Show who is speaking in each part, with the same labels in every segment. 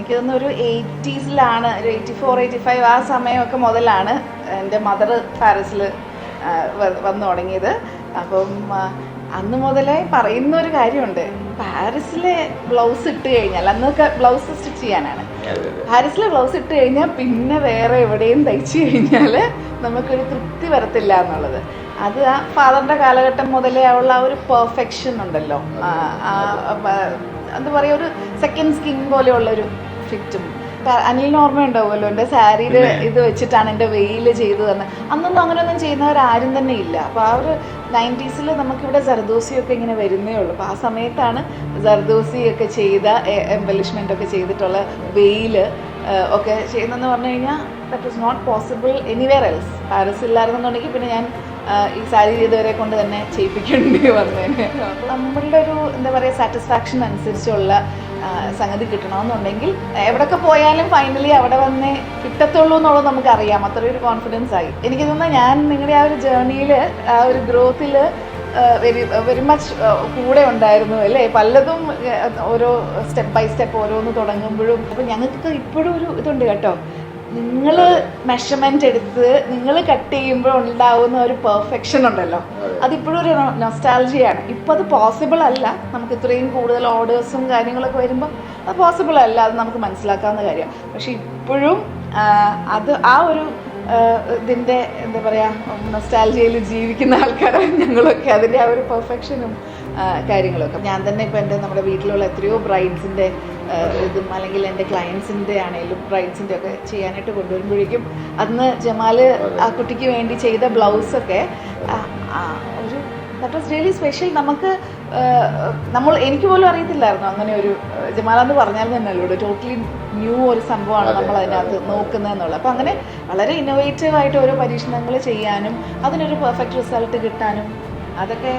Speaker 1: എനിക്ക് തോന്നുന്നു ഒരു 80s-ലാണ്, ഒരു 84-85 ആ സമയമൊക്കെ മുതലാണ് എൻ്റെ മദർ പാരീസിൽ വന്നു തുടങ്ങിയത്. അപ്പം അന്ന് മുതലേ പറയുന്ന ഒരു കാര്യമുണ്ട്, പാരീസിലെ ബ്ലൗസ് ഇട്ട് കഴിഞ്ഞാൽ, അന്നൊക്കെ ബ്ലൗസ് സ്റ്റിച്ച് ചെയ്യാനാണ്, പാരീസിലെ ബ്ലൗസ് ഇട്ട് കഴിഞ്ഞാൽ പിന്നെ വേറെ എവിടെയും തയ്ച്ചു കഴിഞ്ഞാൽ നമുക്കൊരു തൃപ്തി വരത്തില്ല എന്നുള്ളത്. അത് ആ ഫാദറിൻ്റെ കാലഘട്ടം മുതലേ ഉള്ള ആ ഒരു പെർഫെക്ഷൻ ഉണ്ടല്ലോ, എന്താ പറയുക, ഒരു സെക്കൻഡ് സ്കിൻ പോലെയുള്ളൊരു ഫിറ്റും. അനിലിന് ഓർമ്മ ഉണ്ടാവുമല്ലോ, എൻ്റെ സാരിയിൽ ഇത് വെച്ചിട്ടാണ് എൻ്റെ വെയിൽ ചെയ്തു തന്നെ. അന്നൊന്നും അങ്ങനെയൊന്നും ചെയ്യുന്നവരാരും തന്നെ ഇല്ല. അപ്പോൾ ആ ഒരു 90s നമുക്കിവിടെ ജർദോസിയൊക്കെ ഇങ്ങനെ വരുന്നേ ഉള്ളൂ. അപ്പോൾ ആ സമയത്താണ് ജർദോസിയൊക്കെ ചെയ്ത എംബലിഷ്മെൻ്റ് ഒക്കെ ചെയ്തിട്ടുള്ള വെയിൽ ഒക്കെ ചെയ്യുന്നതെന്ന് പറഞ്ഞു കഴിഞ്ഞാൽ that was not possible anywhere else. Paris ഇല്ലായിരുന്നെന്നുണ്ടെങ്കിൽ പിന്നെ ഞാൻ ഈ സാരി ചെയ്തവരെ കൊണ്ട് തന്നെ ചെയ്യിപ്പിക്കേണ്ടി വന്നേനെ. നമ്മളുടെ ഒരു എന്താ പറയുക സാറ്റിസ്ഫാക്ഷൻ അനുസരിച്ചുള്ള സംഗതി കിട്ടണമെന്നുണ്ടെങ്കിൽ എവിടെയൊക്കെ പോയാലും ഫൈനലി അവിടെ വന്നേ കിട്ടത്തുള്ളൂ എന്നുള്ളത് നമുക്കറിയാം. അത്രയും ഒരു കോൺഫിഡൻസ് ആയി. എനിക്ക് തോന്നുന്നു ഞാൻ നിങ്ങളുടെ ആ ഒരു ജേർണിയിൽ, ആ ഒരു ഗ്രോത്തിൽ വെരി മച്ച് കൂടെ ഉണ്ടായിരുന്നു അല്ലേ. പലതും ഓരോ സ്റ്റെപ്പ് ബൈ സ്റ്റെപ്പ് ഓരോന്ന് തുടങ്ങുമ്പോഴും. അപ്പോൾ ഞങ്ങൾക്ക് ഇപ്പോഴും ഒരു ഇതുണ്ട് കേട്ടോ, നിങ്ങൾ മെഷർമെന്റ് എടുത്ത് നിങ്ങൾ കട്ട് ചെയ്യുമ്പോൾ ഉണ്ടാവുന്ന ഒരു പെർഫെക്ഷൻ ഉണ്ടല്ലോ, അതിപ്പോഴും ഒരു നൊസ്റ്റാൾജിയാണ്. ഇപ്പം അത് പോസിബിൾ അല്ല, നമുക്ക് ഇത്രയും കൂടുതൽ ഓർഡേഴ്സും കാര്യങ്ങളൊക്കെ വരുമ്പോൾ അത് പോസിബിൾ അല്ല, അത് നമുക്ക് മനസ്സിലാക്കാവുന്ന കാര്യമാണ്. പക്ഷെ ഇപ്പോഴും അത് ആ ഒരു ഇതിൻ്റെ എന്താ പറയുക നൊസ്റ്റാൾജിയയിൽ ജീവിക്കുന്ന ആൾക്കാരാണ് ഞങ്ങളൊക്കെ. അതിൻ്റെ ആ ഒരു പെർഫെക്ഷനും കാര്യങ്ങളൊക്കെ ഞാൻ തന്നെ ഇപ്പം നമ്മുടെ വീട്ടിലുള്ള എത്രയോ ബ്രൈഡ്സിൻ്റെ ഇതും അല്ലെങ്കിൽ എൻ്റെ ക്ലയൻസിൻ്റെ ആണെങ്കിലും ബ്രൈഡ്സിൻ്റെ ഒക്കെ ചെയ്യാനായിട്ട് കൊണ്ടുവരുമ്പോഴേക്കും അന്ന് ജമാൽ ആ കുട്ടിക്ക് വേണ്ടി ചെയ്ത ബ്ലൗസൊക്കെ ഒരു ദാറ്റ് വാസ് റിയലി സ്പെഷ്യൽ. എനിക്ക് പോലും അറിയത്തില്ലായിരുന്നു അങ്ങനെ ഒരു ജമാലെന്ന് പറഞ്ഞാൽ തന്നെ അല്ലോ ടോട്ടലി ന്യൂ ഒരു സംഭവമാണ് നമ്മൾ അതിനകത്ത് നോക്കുന്നതെന്നുള്ളത്. അപ്പോൾ അങ്ങനെ വളരെ ഇന്നോവേറ്റീവായിട്ട് ഓരോ പരീക്ഷണങ്ങൾ ചെയ്യാനും അതിനൊരു പെർഫെക്റ്റ് റിസൾട്ട് കിട്ടാനും അതൊക്കെ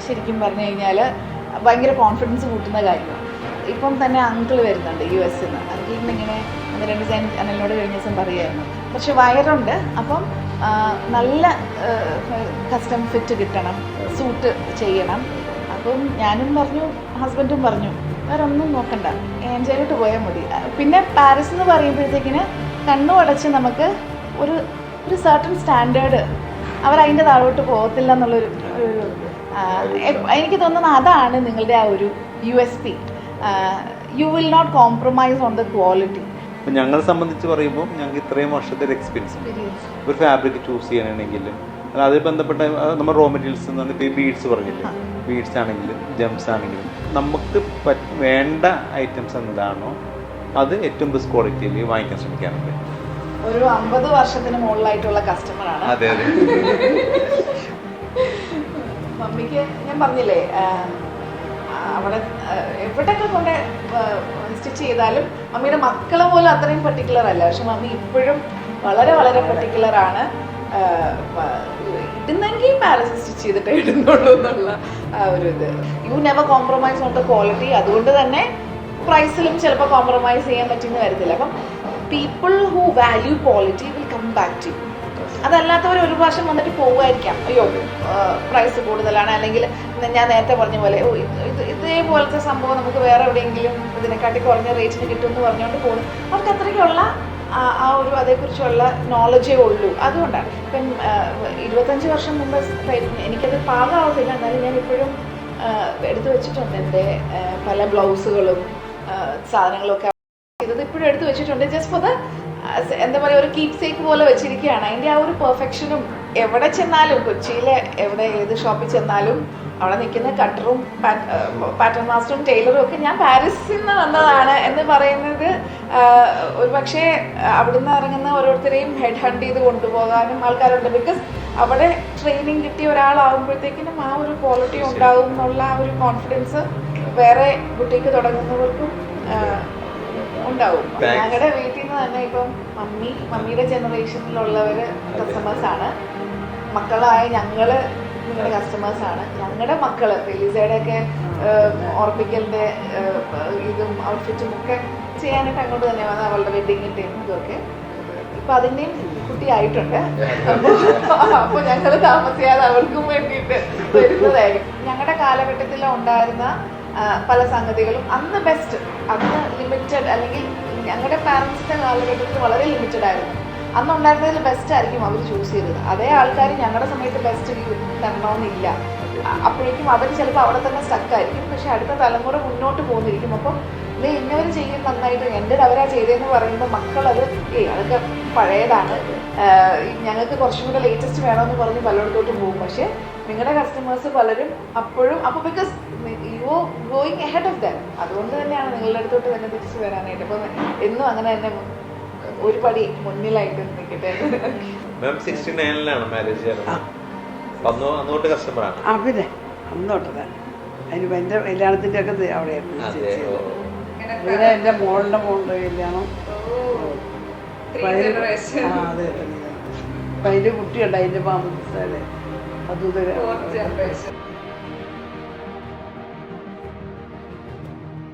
Speaker 1: ശരിക്കും പറഞ്ഞു കഴിഞ്ഞാൽ ഭയങ്കര കോൺഫിഡൻസ് കൂട്ടുന്ന കാര്യമാണ്. ഇപ്പം തന്നെ അങ്കിൾ വരുന്നുണ്ട് US നിന്ന്. അങ്കിളിന് ഇങ്ങനെ ഒന്ന് രണ്ട് ഡിസൈൻ അനലിനോട് കഴിഞ്ഞ ദിവസം പറയുമായിരുന്നു, പക്ഷെ വയറുണ്ട്, അപ്പം നല്ല കസ്റ്റം ഫിറ്റ് കിട്ടണം, സൂട്ട് ചെയ്യണം. അപ്പം ഞാനും പറഞ്ഞു, ഹസ്ബൻഡും പറഞ്ഞു, വേറെ ഒന്നും നോക്കണ്ട, ഏഞ്ചലോട്ട് പോയാൽ മതി. പിന്നെ പാരീസ് എന്ന് പറയുമ്പോഴത്തേക്കിന് കണ്ണും അടച്ച് നമുക്ക് ഒരു സർട്ടൺ സ്റ്റാൻഡേർഡ് അവരതിൻ്റെ താഴോട്ട് പോകത്തില്ല എന്നുള്ളൊരു എനിക്ക് തോന്നുന്നത് അതാണ് നിങ്ങളുടെ ആ ഒരു USP. You will not compromise on the quality.
Speaker 2: ഞങ്ങളെ സംബന്ധിച്ച് പറയുമ്പോൾ ഞങ്ങൾക്ക് ഇത്രയും വർഷത്തെ ഒരു എക്സ്പീരിയൻസ്, ഒരു ഫാബ്രിക് ചൂസ് ചെയ്യാനാണെങ്കിലും അതിൽ ബന്ധപ്പെട്ട നമ്മൾ റോ മെറ്റീരിയൽസ് ഇപ്പോൾ ഈ ബീഡ്സ് പറഞ്ഞില്ലേ, ബീഡ്സ് ആണെങ്കിലും ജംസ് ആണെങ്കിലും നമുക്ക് വേണ്ട ഐറ്റംസ് എന്താണോ അത് ഏറ്റവും ബെസ്റ്റ് ക്വാളിറ്റിയിൽ വാങ്ങിക്കാൻ ശ്രമിക്കാറുണ്ട്.
Speaker 1: ഒരു 50 വർഷത്തിന് മുകളിലായിട്ടുള്ള കസ്റ്റമറാണ്.
Speaker 2: അതെ അതെ.
Speaker 1: മമ്മിക്ക് ഞാൻ പറഞ്ഞില്ലേ, അവിടെ എവിടെയൊക്കെ കൊണ്ട് സ്റ്റിച്ച് ചെയ്താലും മമ്മിയുടെ മക്കളെ പോലും അത്രയും പെർട്ടിക്കുലർ അല്ല. പക്ഷെ മമ്മി ഇപ്പോഴും വളരെ വളരെ പെർട്ടിക്കുലറാണ്. ഇടുന്നെങ്കിൽ പാരീസ് സ്റ്റിച്ച് ചെയ്തിട്ടേ ഇടുന്നുള്ളൂ എന്നുള്ള ആ ഒരു ഇത്. You never compromise on the quality. അതുകൊണ്ട് തന്നെ പ്രൈസിലും ചിലപ്പോൾ കോംപ്രമൈസ് ചെയ്യാൻ പറ്റുന്ന വരത്തില്ല. അപ്പം people who value quality will come back to you. അതല്ലാത്തവർ ഒരു പ്രാവശ്യം വന്നിട്ട് പോകുമായിരിക്കാം, അയ്യോ പ്രൈസ് കൂടുതലാണ്, അല്ലെങ്കിൽ ഞാൻ നേരത്തെ പറഞ്ഞ പോലെ ഇതേപോലത്തെ സംഭവം നമുക്ക് വേറെ എവിടെയെങ്കിലും ഇതിനെക്കാട്ടി കുറഞ്ഞ റേറ്റിന് കിട്ടുമെന്ന് പറഞ്ഞുകൊണ്ട് പോകുന്നു. അവർക്ക് അത്രയ്ക്കുള്ള ആ ഒരു അതേക്കുറിച്ചുള്ള നോളജേ ഉള്ളൂ. അതുകൊണ്ടാണ് ഇപ്പം 25 വർഷം മുമ്പ് എനിക്കത് പാകമാവത്തില്ല, എന്നാലും ഞാൻ ഇപ്പോഴും എടുത്തു വെച്ചിട്ടുണ്ട് എൻ്റെ പല ബ്ലൗസുകളും സാധനങ്ങളൊക്കെ ചെയ്തത് ഇപ്പോഴും എടുത്തു വെച്ചിട്ടുണ്ട്. ജസ്റ്റ് ഫോർ ദ എന്താ പറയുക, ഒരു കീപ് സേക്ക് പോലെ വെച്ചിരിക്കുകയാണ്. അതിൻ്റെ ആ ഒരു പെർഫെക്ഷനും എവിടെ ചെന്നാലും, കൊച്ചിയിലെ എവിടെ ഏത് ഷോപ്പിൽ ചെന്നാലും അവിടെ നിൽക്കുന്ന കട്ടറും പാറ്റേൺ മാസ്റ്ററും ടൈലറും ഒക്കെ ഞാൻ പാരീസിൽ നിന്ന് വന്നതാണ് എന്ന് പറയുന്നത് ഒരു പക്ഷേ അവിടുന്ന് ഇറങ്ങുന്ന ഓരോരുത്തരെയും ഹെഡ് ഹണ്ട് ചെയ്ത് കൊണ്ടുപോകാനും ആൾക്കാരുണ്ട്. ബിക്കോസ് അവിടെ ട്രെയിനിങ് കിട്ടിയ ഒരാളാകുമ്പോഴത്തേക്കിനും ആ ഒരു ക്വാളിറ്റി ഉണ്ടാവും എന്നുള്ള ആ ഒരു കോൺഫിഡൻസ് വേറെ ബുട്ടീക്ക് തുടങ്ങുന്നവർക്കും ഉണ്ടാവും. ഞങ്ങളുടെ വീട്ടിൽ നിന്ന് തന്നെ ഇപ്പം മമ്മിയുടെ ജനറേഷനിലുള്ളവര് കസ്റ്റമേഴ്സാണ്, മക്കളായ ഞങ്ങള് നിങ്ങളുടെ കസ്റ്റമേഴ്സാണ്. ഞങ്ങളുടെ മക്കള് ഫെലീസയുടെ ഒക്കെ ഓർപ്പിക്കലിന്റെ ഇതും ഔട്ട്ഫിറ്റും ഒക്കെ ചെയ്യാനായിട്ട് അങ്ങോട്ട് തന്നെ വന്ന് അവളുടെ വെഡിങ്ങിൻ്റെയും ഇതൊക്കെ ഇപ്പൊ അതിൻ്റെയും കുട്ടിയായിട്ടുണ്ട്. അപ്പൊ ഞങ്ങൾ താമസിയാതെ അവൾക്കും വേണ്ടിയിട്ട് വരുന്നതായിരിക്കും. ഞങ്ങളുടെ കാലഘട്ടത്തിൽ ഉണ്ടായിരുന്ന പല സംഗതികളും അന്ന് ബെസ്റ്റ്, അന്ന് ലിമിറ്റഡ്, അല്ലെങ്കിൽ ഞങ്ങളുടെ പാരൻസിന്റെ കാലഘട്ടത്തിൽ വളരെ ലിമിറ്റഡ് ആയിരുന്നു. അന്നുണ്ടായിരുന്നതിൽ ബെസ്റ്റ് ആയിരിക്കും അവർ ചൂസ് ചെയ്തത്. അതേ ആൾക്കാർ ഞങ്ങളുടെ സമയത്ത് ബെസ്റ്റ് തരണമെന്നില്ല. അപ്പോഴേക്കും അവർ ചിലപ്പോൾ അവിടെ തന്നെ സ്റ്റക്കായിരിക്കും. പക്ഷെ അടുത്ത തലമുറ മുന്നോട്ട് പോകുന്നിരിക്കും. അപ്പം ഇത് ഇന്നവർ ചെയ്യും നന്നായിട്ട്, എൻ്റെ അവരാ ചെയ്തതെന്ന് പറയുമ്പോൾ മക്കളത് അതൊക്കെ പഴയതാണ്, ഞങ്ങൾക്ക് കുറച്ചും കൂടെ ലേറ്റസ്റ്റ് വേണമെന്ന് പറഞ്ഞ് പലയിടത്തോട്ടും പോകും. പക്ഷെ നിങ്ങളുടെ കസ്റ്റമേഴ്സ് പലരും അപ്പോഴും അപ്പോൾ because you going ahead of that, അതുകൊണ്ട് തന്നെയാണ് നിങ്ങളുടെ അടുത്തോട്ട് തന്നെ തിരിച്ചു വരാനായിട്ട്. അപ്പം എന്നും അങ്ങനെ തന്നെ ഒരു പടി മുന്നിലായിട്ട് നിൽക്കട്ടെ.
Speaker 2: മാം 69-ലാണ് മാരേജ് ചെയ്യുന്നത്. അന്നോട്ട് കസ്റ്റമറാണ്?
Speaker 3: പിന്നെ അന്നോട്ടതാണ്. അതിന് എൻ്റെ കല്യാണത്തിൻ്റെ ഒക്കെ അവിടെയായിരുന്നു. പിന്നെ എൻ്റെ മോളുടെ കല്യാണം. അതെ, അപ്പം അതിൻ്റെ കുട്ടിയുണ്ട്, അതിൻ്റെ മാമസാലെ അതും